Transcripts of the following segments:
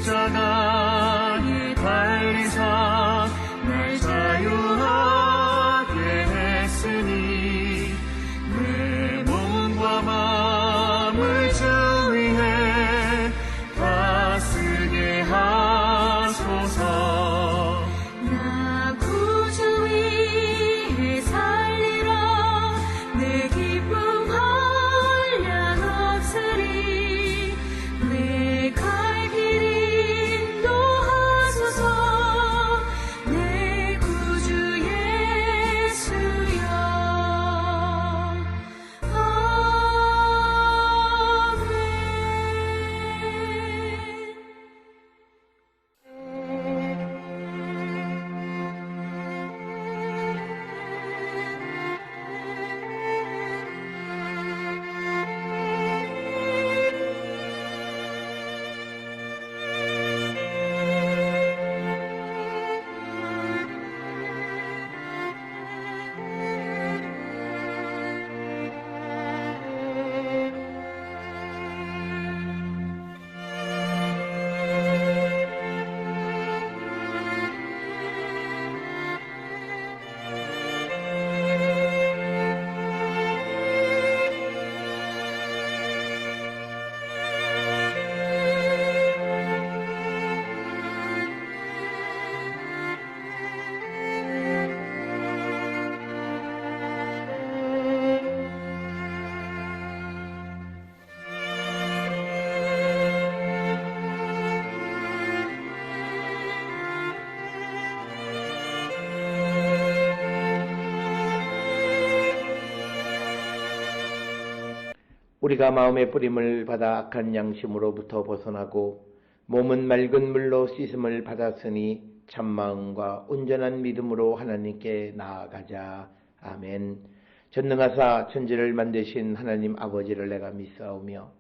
십자가 이 달리사 날 자유하게 했으니 내 몸과 마음을 주 위해 다 쓰게 하소서. 나 구주 위에 살리라. 내 기쁨 한량없으리. 내 갈 길 인도하소서. 내 구주 예수여. 우리가 마음의 뿌림을 받아 악한 양심으로부터 벗어나고 몸은 맑은 물로 씻음을 받았으니 참마음과 온전한 믿음으로 하나님께 나아가자. 아멘. 전능하사 천지를 만드신 하나님 아버지를 내가 믿사오며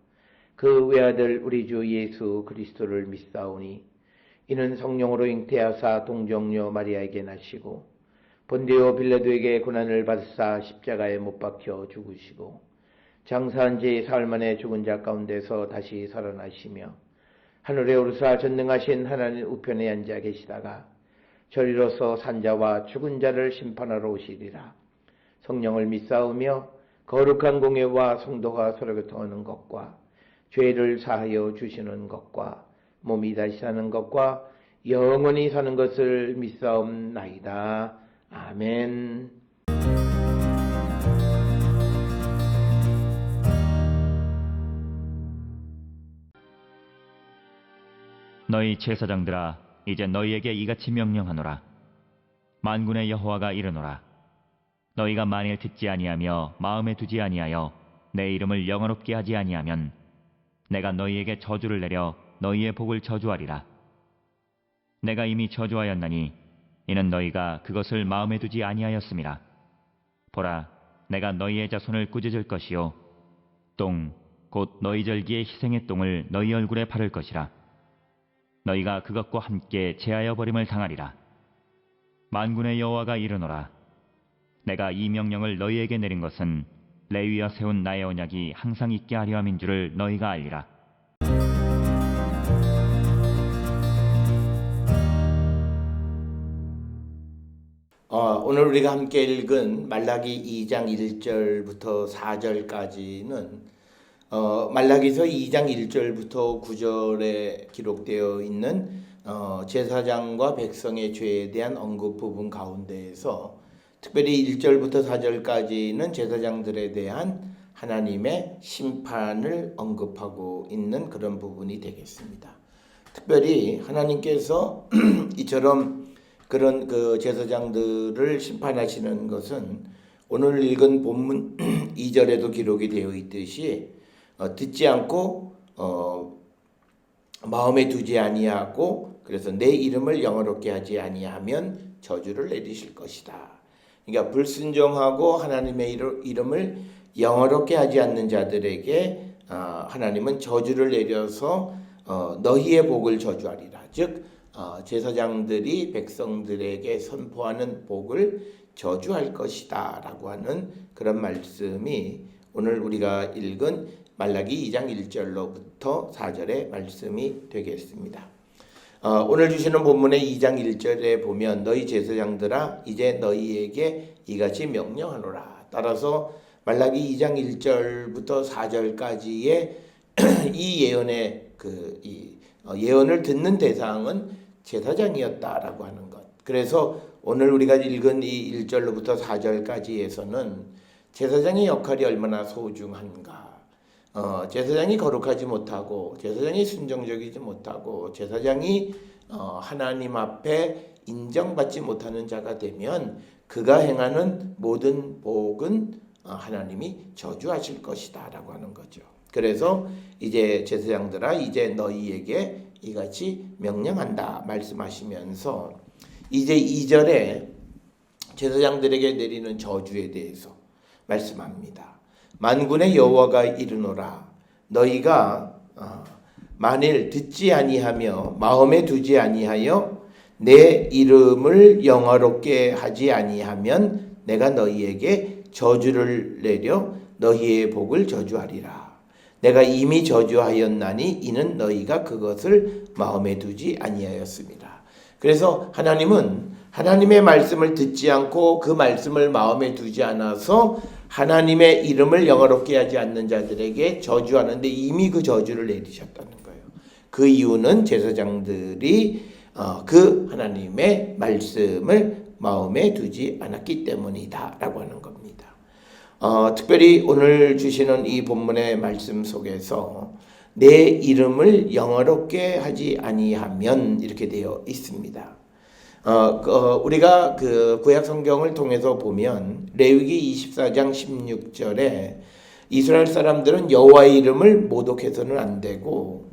그 외아들 우리 주 예수 그리스도를 믿사오니 이는 성령으로 잉태하사 동정녀 마리아에게 나시고 본디오 빌라도에게 고난을 받으사 십자가에 못 박혀 죽으시고 장사한 지 사흘 만에 죽은 자 가운데서 다시 살아나시며 하늘에 오르사 전능하신 하나님 우편에 앉아 계시다가 저리로서 산자와 죽은 자를 심판하러 오시리라. 성령을 믿사오며 거룩한 공예와 성도가 서로 교통하는 것과 죄를 사하여 주시는 것과 몸이 다시 사는 것과 영원히 사는 것을 믿사옵나이다. 아멘. 너희 제사장들아, 이제 너희에게 이같이 명령하노라. 만군의 여호와가 이르노라. 너희가 만일 듣지 아니하며 마음에 두지 아니하여 내 이름을 영화롭게 하지 아니하면 내가 너희에게 저주를 내려 너희의 복을 저주하리라. 내가 이미 저주하였나니 이는 너희가 그것을 마음에 두지 아니하였음이라. 보라, 내가 너희의 자손을 꾸짖을 것이요 똥, 곧 너희 절기의 희생의 똥을 너희 얼굴에 바를 것이라. 너희가 그것과 함께 제하여 버림을 당하리라. 만군의 여호와가 이르노라. 내가 이 명령을 너희에게 내린 것은 레위와 세운 나의 언약이 항상 있게 하려 함인 줄을 너희가 알리라. 오늘 우리가 함께 읽은 말라기 2장 1절부터 4절까지는 말라기서 2장 1절부터 9절에 기록되어 있는 제사장과 백성의 죄에 대한 언급 부분 가운데에서 특별히 1절부터 4절까지는 제사장들에 대한 하나님의 심판을 언급하고 있는 그런 부분이 되겠습니다. 특별히 하나님께서 이처럼 그런 그 제사장들을 심판하시는 것은 오늘 읽은 본문 2절에도 기록이 되어 있듯이 듣지 않고 마음에 두지 아니하고 그래서 내 이름을 영화롭게 하지 아니하면 저주를 내리실 것이다. 그러니까 불순종하고 하나님의 이름을 영화롭게 하지 않는 자들에게 하나님은 저주를 내려서 너희의 복을 저주하리라. 즉 제사장들이 백성들에게 선포하는 복을 저주할 것이다 라고 하는 그런 말씀이 오늘 우리가 읽은 말라기 2장 1절로부터 4절의 말씀이 되겠습니다. 오늘 주시는 본문의 2장 1절에 보면 너희 제사장들아 이제 너희에게 이같이 명령하노라. 따라서 말라기 2장 1절부터 4절까지의 이 예언의 예언을 듣는 대상은 제사장이었다라고 하는 것. 그래서 오늘 우리가 읽은 이 1절로부터 4절까지에서는 제사장의 역할이 얼마나 소중한가. 제사장이 거룩하지 못하고 제사장이 순종적이지 못하고 제사장이 하나님 앞에 인정받지 못하는 자가 되면 그가 행하는 모든 복은 하나님이 저주하실 것이다 라고 하는 거죠. 그래서 이제 제사장들아 이제 너희에게 이같이 명령한다 말씀하시면서 이제 2절에 제사장들에게 내리는 저주에 대해서 말씀합니다. 만군의 여호와가 이르노라 너희가 만일 듣지 아니하며 마음에 두지 아니하여 내 이름을 영화롭게 하지 아니하면 내가 너희에게 저주를 내려 너희의 복을 저주하리라. 내가 이미 저주하였나니 이는 너희가 그것을 마음에 두지 아니하였습니다. 그래서 하나님은 하나님의 말씀을 듣지 않고 그 말씀을 마음에 두지 않아서 하나님의 이름을 영화롭게 하지 않는 자들에게 저주하는데 이미 그 저주를 내리셨다는 거예요. 그 이유는 제사장들이 그 하나님의 말씀을 마음에 두지 않았기 때문이다 라고 하는 겁니다. 특별히 오늘 주시는 이 본문의 말씀 속에서 내 이름을 영화롭게 하지 아니하면 이렇게 되어 있습니다. 우리가 그 구약 성경을 통해서 보면 레위기 24장 16절에 이스라엘 사람들은 여호와의 이름을 모독해서는 안 되고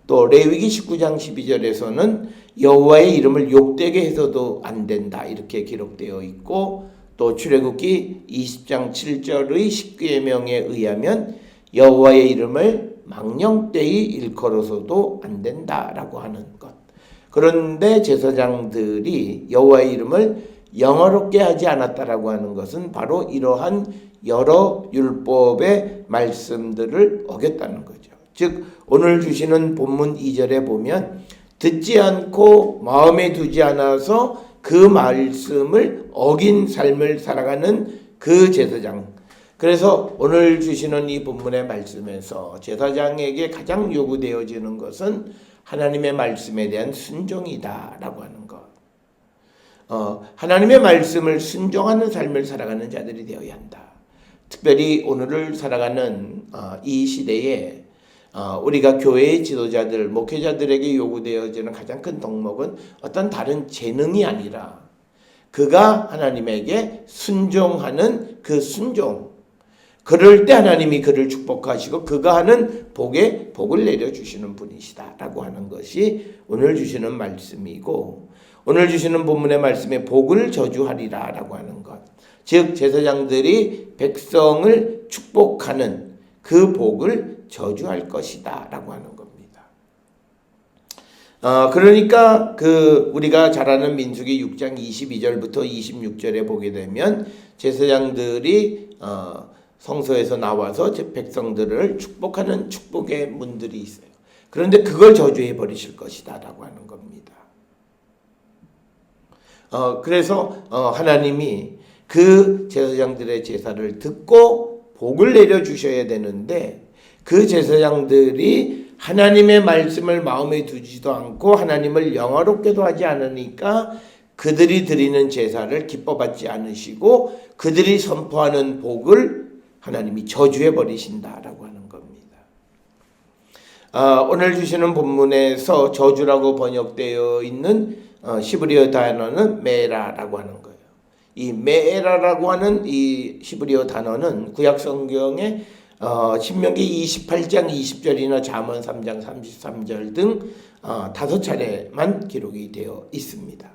또 레위기 19장 12절에서는 여호와의 이름을 욕되게 해서도 안 된다 이렇게 기록되어 있고 또 출애굽기 20장 7절의 10계명에 의하면 여호와의 이름을 망령되이 일컬어서도 안 된다라고 하는 것. 그런데 제사장들이 여호와의 이름을 영화롭게 하지 않았다라고 하는 것은 바로 이러한 여러 율법의 말씀들을 어겼다는 거죠. 즉 오늘 주시는 본문 2절에 보면 듣지 않고 마음에 두지 않아서 그 말씀을 어긴 삶을 살아가는 그 제사장. 그래서 오늘 주시는 이 본문의 말씀에서 제사장에게 가장 요구되어지는 것은 하나님의 말씀에 대한 순종이다라고 하는 것. 하나님의 말씀을 순종하는 삶을 살아가는 자들이 되어야 한다. 특별히 오늘을 살아가는 이 시대에 우리가 교회의 지도자들, 목회자들에게 요구되어지는 가장 큰 덕목은 어떤 다른 재능이 아니라 그가 하나님에게 순종하는 그 순종. 그럴 때 하나님이 그를 축복하시고 그가 하는 복에 복을 내려주시는 분이시다라고 하는 것이 오늘 주시는 말씀이고 오늘 주시는 본문의 말씀에 복을 저주하리라라고 하는 것. 즉 제사장들이 백성을 축복하는 그 복을 저주할 것이다 라고 하는 겁니다. 그러니까 우리가 잘 아는 민수기 6장 22절부터 26절에 보게 되면 제사장들이 성소에서 나와서 백성들을 축복하는 축복의 문들이 있어요. 그런데 그걸 저주해 버리실 것이다 라고 하는 겁니다. 그래서 하나님이 그 제사장들의 제사를 듣고 복을 내려주셔야 되는데 그 제사장들이 하나님의 말씀을 마음에 두지도 않고 하나님을 영화롭게도 하지 않으니까 그들이 드리는 제사를 기뻐받지 않으시고 그들이 선포하는 복을 하나님이 저주해 버리신다라고 하는 겁니다. 오늘 주시는 본문에서 저주라고 번역되어 있는 히브리어 단어는 메라라고 하는 거예요. 이 메라라고 하는 이 히브리어 단어는 구약 성경에 신명기 28장 20절이나 잠언 3장 33절 등 5차례만 기록이 되어 있습니다.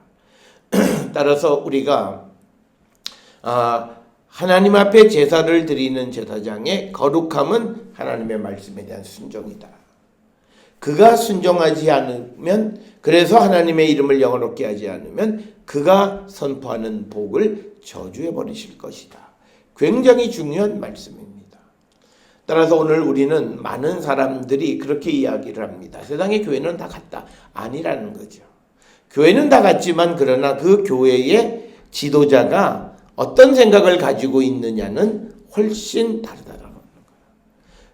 따라서 우리가 하나님 앞에 제사를 드리는 제사장의 거룩함은 하나님의 말씀에 대한 순종이다. 그가 순종하지 않으면 그래서 하나님의 이름을 영화롭게 하지 않으면 그가 선포하는 복을 저주해 버리실 것이다. 굉장히 중요한 말씀입니다. 따라서 오늘 우리는 많은 사람들이 그렇게 이야기를 합니다. 세상의 교회는 다 같다. 아니라는 거죠. 교회는 다 같지만 그러나 그 교회의 지도자가 어떤 생각을 가지고 있느냐는 훨씬 다르다라는 거예요.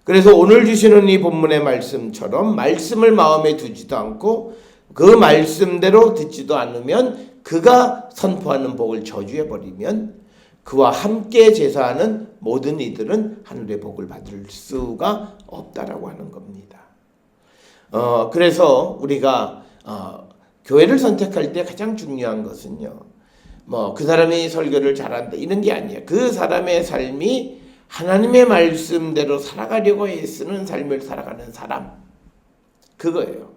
그래서 오늘 주시는 이 본문의 말씀처럼 말씀을 마음에 두지도 않고 그 말씀대로 듣지도 않으면 그가 선포하는 복을 저주해버리면 그와 함께 제사하는 모든 이들은 하늘의 복을 받을 수가 없다라고 하는 겁니다. 그래서 우리가 교회를 선택할 때 가장 중요한 것은요, 그 사람이 설교를 잘한다 이런 게 아니에요. 그 사람의 삶이 하나님의 말씀대로 살아가려고 애쓰는 삶을 살아가는 사람, 그거예요.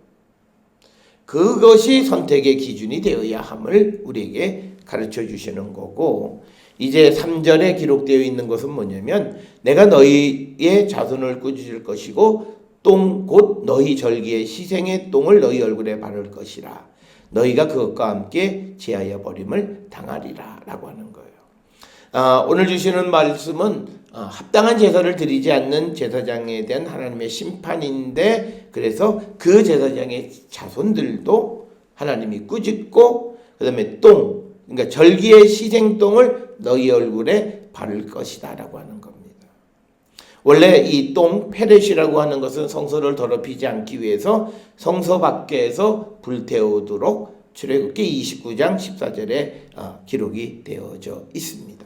그것이 선택의 기준이 되어야 함을 우리에게 가르쳐 주시는 거고, 이제 3절에 기록되어 있는 것은 뭐냐면 내가 너희의 자손을 꾸짖을 것이고 똥 곧 너희 절기의 희생의 똥을 너희 얼굴에 바를 것이라. 너희가 그것과 함께 제하여 버림을 당하리라 라고 하는 거예요. 오늘 주시는 말씀은 합당한 제사를 드리지 않는 제사장에 대한 하나님의 심판인데, 그래서 그 제사장의 자손들도 하나님이 꾸짖고 그 다음에 똥, 그러니까 절기의 희생똥을 너희 얼굴에 바를 것이다 라고 하는 겁니다. 원래 이 똥, 페렛이라고 하는 것은 성소를 더럽히지 않기 위해서 성소 밖에서 불태우도록 출애굽기 29장 14절에 기록이 되어져 있습니다.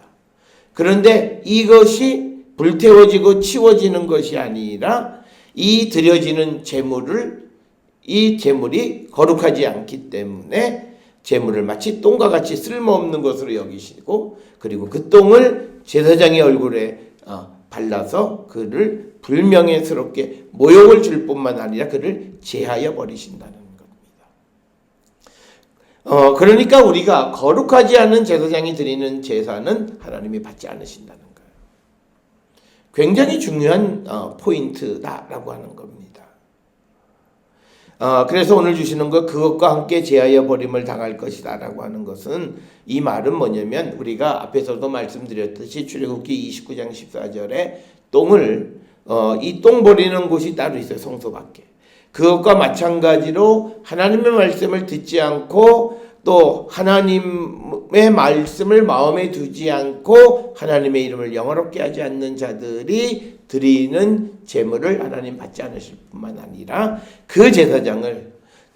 그런데 이것이 불태워지고 치워지는 것이 아니라 이 드려지는 이 제물이 거룩하지 않기 때문에 제물을 마치 똥과 같이 쓸모없는 것으로 여기시고, 그리고 그 똥을 제사장의 얼굴에 발라서 그를 불명예스럽게 모욕을 줄 뿐만 아니라 그를 제하여 버리신다는 겁니다. 그러니까 우리가 거룩하지 않은 제사장이 드리는 제사는 하나님이 받지 않으신다는 거예요. 굉장히 중요한 포인트다라고 하는 겁니다. 그래서 오늘 주시는 것, 그것과 함께 제하여 버림을 당할 것이다 라고 하는 것은, 이 말은 뭐냐면 우리가 앞에서도 말씀드렸듯이 출애굽기 29장 14절에 똥을 이 똥 버리는 곳이 따로 있어요. 성소 밖에. 그것과 마찬가지로 하나님의 말씀을 듣지 않고 또 하나님의 말씀을 마음에 두지 않고 하나님의 이름을 영화롭게 하지 않는 자들이 드리는 제물을 하나님 받지 않으실 뿐만 아니라 그 제사장을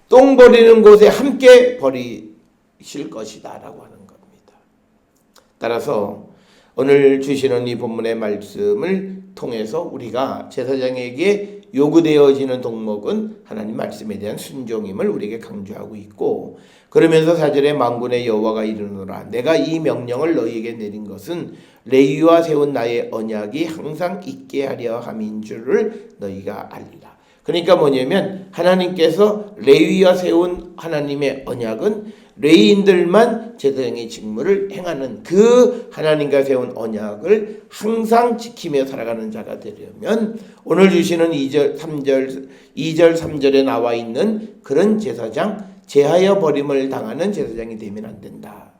똥 버리는 곳에 함께 버리실 것이다 라고 하는 겁니다. 따라서 오늘 주시는 이 본문의 말씀을 통해서 우리가 제사장에게 요구되어지는 덕목은 하나님 말씀에 대한 순종임을 우리에게 강조하고 있고, 그러면서 4절에 만군의 여호와가 이르노라 내가 이 명령을 너희에게 내린 것은 레위와 세운 나의 언약이 항상 있게 하려 함인 줄을 너희가 알리라. 그러니까 뭐냐면 하나님께서 레위와 세운 하나님의 언약은 레위인들만 제사장의 직무를 행하는 그 하나님과 세운 언약을 항상 지키며 살아가는 자가 되려면 오늘 주시는 2절 3절에 나와 있는 그런 제사장, 제하여 버림을 당하는 제사장이 되면 안 된다.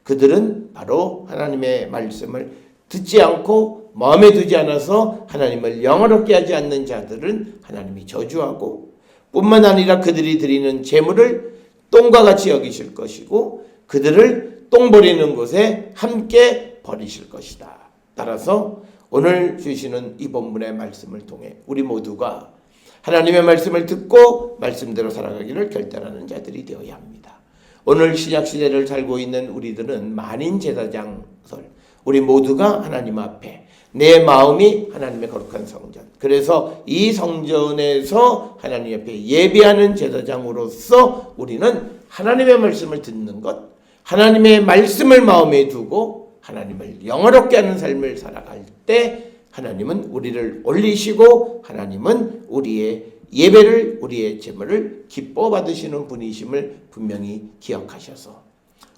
그들은 바로 하나님의 말씀을 듣지 않고 마음에 두지 않아서 하나님을 영화롭게 하지 않는 자들은 하나님이 저주하고, 뿐만 아니라 그들이 드리는 제물을 똥과 같이 여기실 것이고 그들을 똥 버리는 곳에 함께 버리실 것이다. 따라서 오늘 주시는 이 본문의 말씀을 통해 우리 모두가 하나님의 말씀을 듣고 말씀대로 살아가기를 결단하는 자들이 되어야 합니다. 오늘 신약시대를 살고 있는 우리들은 만인 제사장설, 우리 모두가 하나님 앞에 내 마음이 하나님의 거룩한 성전, 그래서 이 성전에서 하나님 앞에 예배하는 제사장으로서 우리는 하나님의 말씀을 듣는 것, 하나님의 말씀을 마음에 두고 하나님을 영화롭게 하는 삶을 살아갈 때 하나님은 우리를 올리시고 하나님은 우리의 예배를, 우리의 제물을 기뻐 받으시는 분이심을 분명히 기억하셔서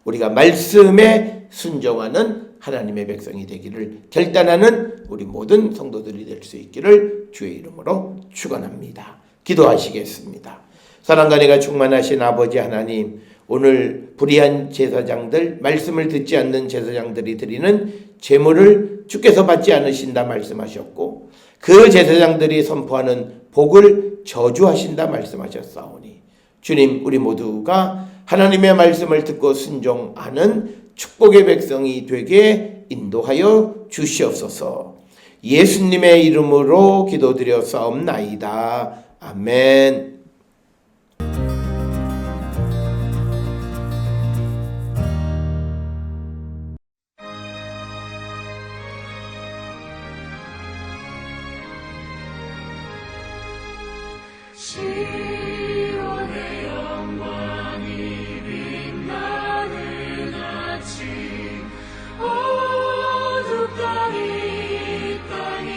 우리가 말씀에 순종하는 하나님의 백성이 되기를 결단하는 우리 모든 성도들이 될 수 있기를 주의 이름으로 축원합니다. 기도하시겠습니다. 사랑과 은혜가 충만하신 아버지 하나님, 오늘 불의한 제사장들, 말씀을 듣지 않는 제사장들이 드리는 제물을 주께서 받지 않으신다 말씀하셨고, 그 제사장들이 선포하는 복을 저주하신다 말씀하셨사오니 주님, 우리 모두가 하나님의 말씀을 듣고 순종하는 축복의 백성이 되게 인도하여 주시옵소서. 예수님의 이름으로 기도드렸사옵나이다. 아멘. 시온의 영광이 빛나는 아침 어둡던 이 땅이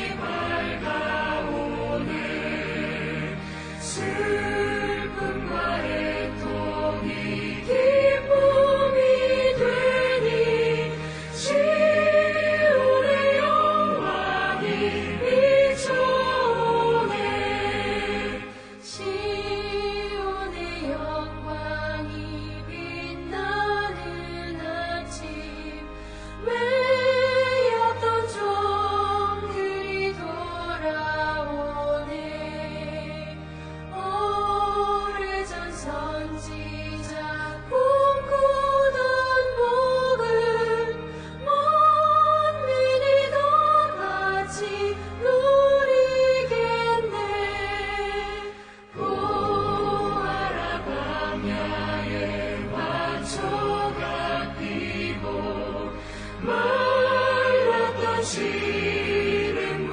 밝아오네 슬픔과 애통이 기쁨이 되니 시온의 영광이 비춰오네 시온의 영광이 빛나는 아침 외였던 종들이 돌아오네 오래전 선지자 꿈꾸던 복을 만민이 다 같이 누리겠네 보아라 광야에 화초가 피고 말랐던 시냇물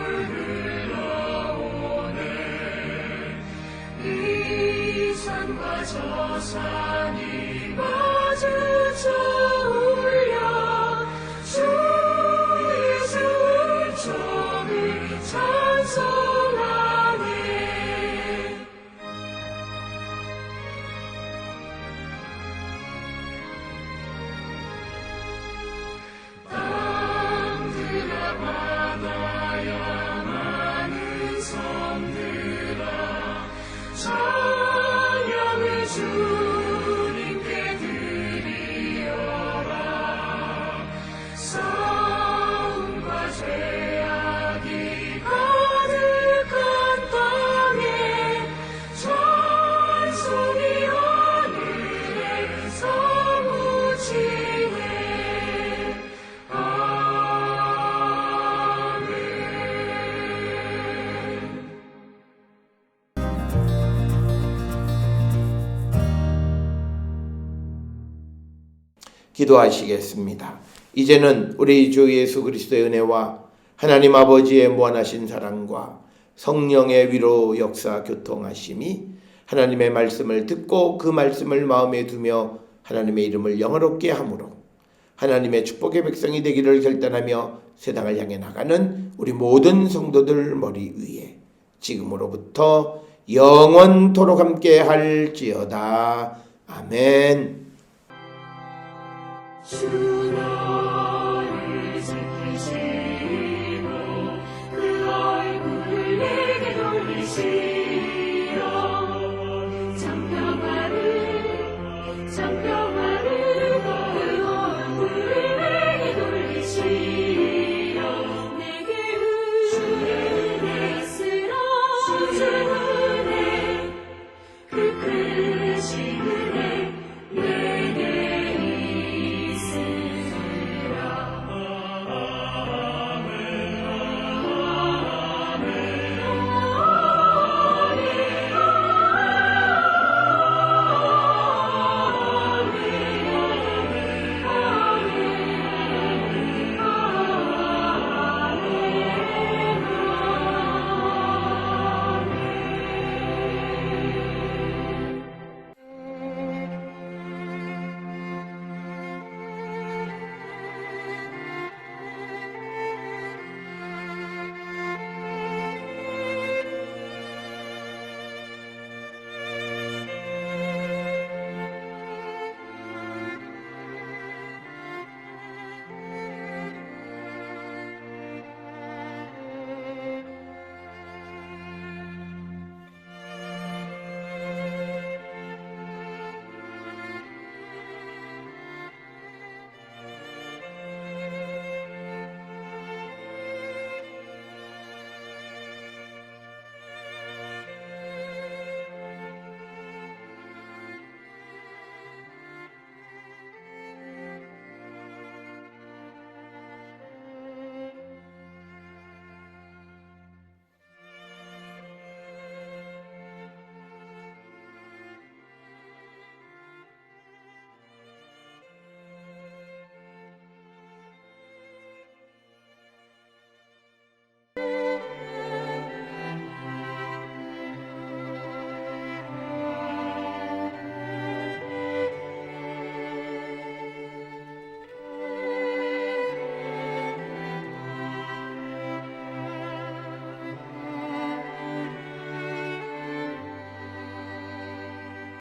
흘러오네 이 산과 저 산이 마주쳐 울려 주의 수은총을 찬송하네 땅들아 바다야 많은 섬들아 찬양을 주님께 드리어라 싸움과 죄악이 가득한 땅에 찬송이 하늘에 사무치네 아멘. 기도하시겠습니다. 이제는 우리 주 예수 그리스도의 은혜와 하나님 아버지의 무한하신 사랑과 성령의 위로 역사 교통하심이 하나님의 말씀을 듣고 그 말씀을 마음에 두며 하나님의 이름을 영화롭게 함으로 하나님의 축복의 백성이 되기를 결단하며 세상을 향해 나가는 우리 모든 성도들 머리 위에 지금으로부터 영원토록 함께 할지어다. 아멘. 주 너를 지키시고 그 얼굴을 내게 돌리시고